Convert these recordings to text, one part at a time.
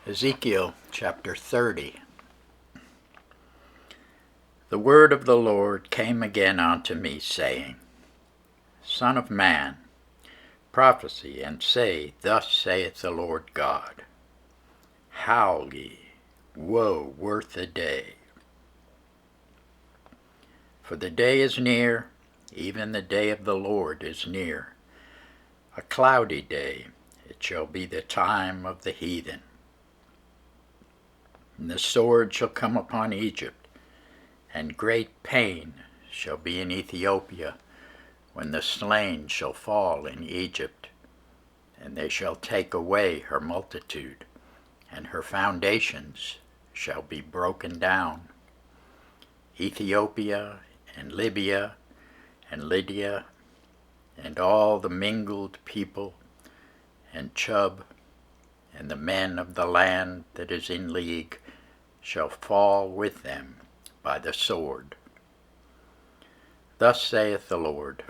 Ezekiel chapter 30. The word of the Lord came again unto me, saying, Son of man, prophesy, and say, Thus saith the Lord God, Howl ye, woe worth a day. For the day is near, even the day of the Lord is near. A cloudy day, it shall be the time of the heathen. And the sword shall come upon Egypt, and great pain shall be in Ethiopia, when the slain shall fall in Egypt. And they shall take away her multitude, and her foundations shall be broken down. Ethiopia and Libya and Lydia, and all the mingled people, and Chub, and the men of the land that is in league, shall fall with them by the sword. Thus saith the Lord,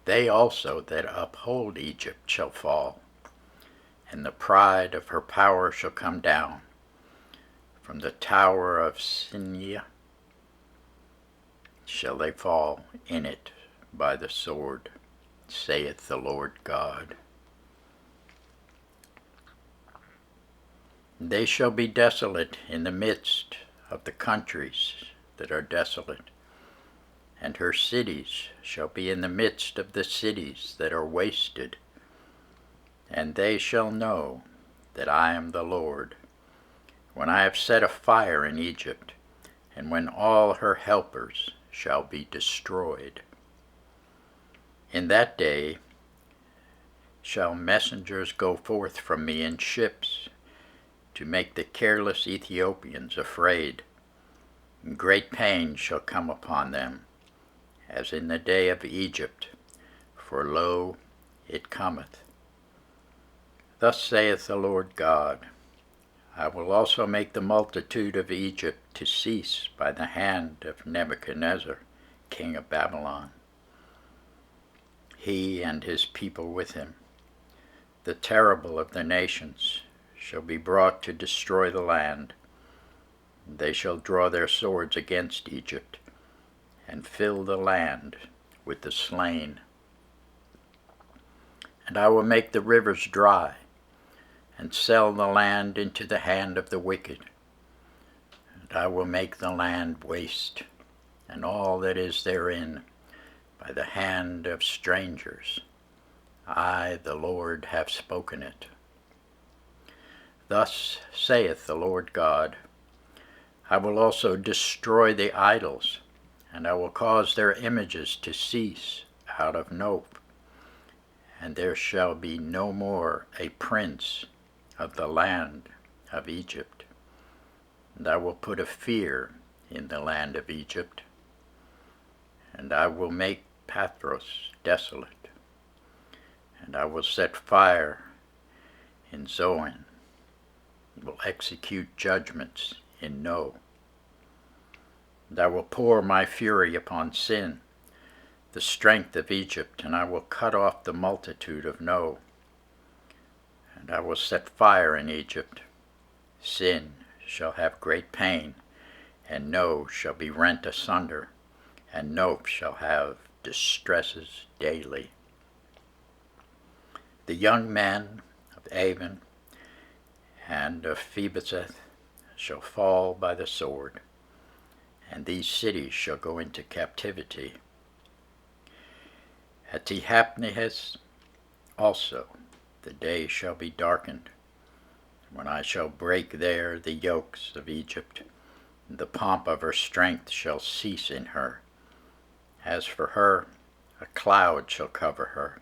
They also that uphold Egypt shall fall, and the pride of her power shall come down. From the tower of Sinia shall they fall in it by the sword, saith the Lord God. They shall be desolate in the midst of the countries that are desolate, and her cities shall be in the midst of the cities that are wasted. And they shall know that I am the Lord, when I have set a fire in Egypt, and when all her helpers shall be destroyed. In that day shall messengers go forth from me in ships, to make the careless Ethiopians afraid. And great pain shall come upon them, as in the day of Egypt, for lo, it cometh. Thus saith the Lord God, I will also make the multitude of Egypt to cease by the hand of Nebuchadnezzar, king of Babylon, he and his people with him. The terrible of the nations shall be brought to destroy the land. They shall draw their swords against Egypt, and fill the land with the slain. And I will make the rivers dry, and sell the land into the hand of the wicked. And I will make the land waste, and all that is therein, by the hand of strangers. I, the Lord, have spoken it. Thus saith the Lord God, I will also destroy the idols, and I will cause their images to cease out of Nob, and there shall be no more a prince of the land of Egypt. And I will put a fear in the land of Egypt, and I will make Pathros desolate, and I will set fire in Zoan, will execute judgments in No. And I will pour my fury upon Sin, the strength of Egypt, and I will cut off the multitude of No. And I will set fire in Egypt. Sin shall have great pain, and No shall be rent asunder, and No shall have distresses daily. The young men of Avon and of Phoebuseth shall fall by the sword, and these cities shall go into captivity. At Tehapnehes also the day shall be darkened, when I shall break there the yokes of Egypt, and the pomp of her strength shall cease in her. As for her, a cloud shall cover her,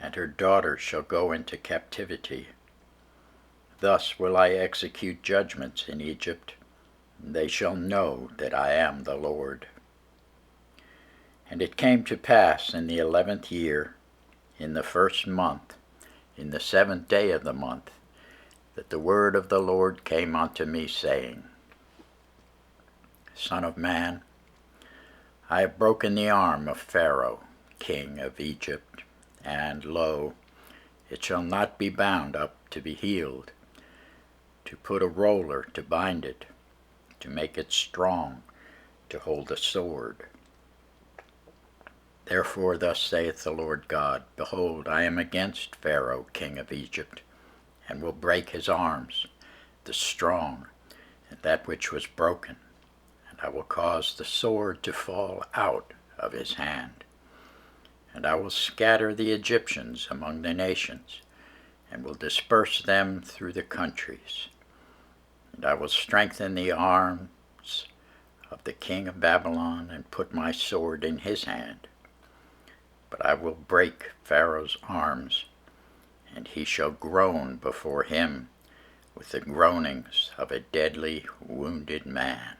and her daughters shall go into captivity. Thus will I execute judgments in Egypt, and they shall know that I am the Lord. And it came to pass in the 11th year, in the 1st month, in the 7th day of the month, that the word of the Lord came unto me, saying, Son of man, I have broken the arm of Pharaoh, king of Egypt, and lo, it shall not be bound up to be healed, to put a roller to bind it, to make it strong, to hold a sword. Therefore thus saith the Lord God, Behold, I am against Pharaoh king of Egypt, and will break his arms, the strong, and that which was broken, and I will cause the sword to fall out of his hand. And I will scatter the Egyptians among the nations, and will disperse them through the countries. And I will strengthen the arms of the king of Babylon, and put my sword in his hand. But I will break Pharaoh's arms, and he shall groan before him with the groanings of a deadly wounded man.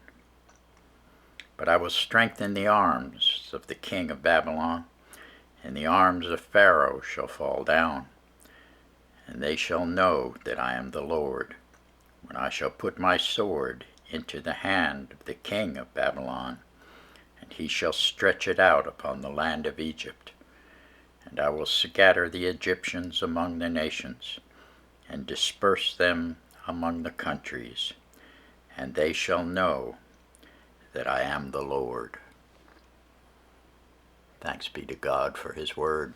But I will strengthen the arms of the king of Babylon, and the arms of Pharaoh shall fall down, and they shall know that I am the Lord, when I shall put my sword into the hand of the king of Babylon, and he shall stretch it out upon the land of Egypt. And I will scatter the Egyptians among the nations, and disperse them among the countries, and they shall know that I am the Lord. Thanks be to God for his word.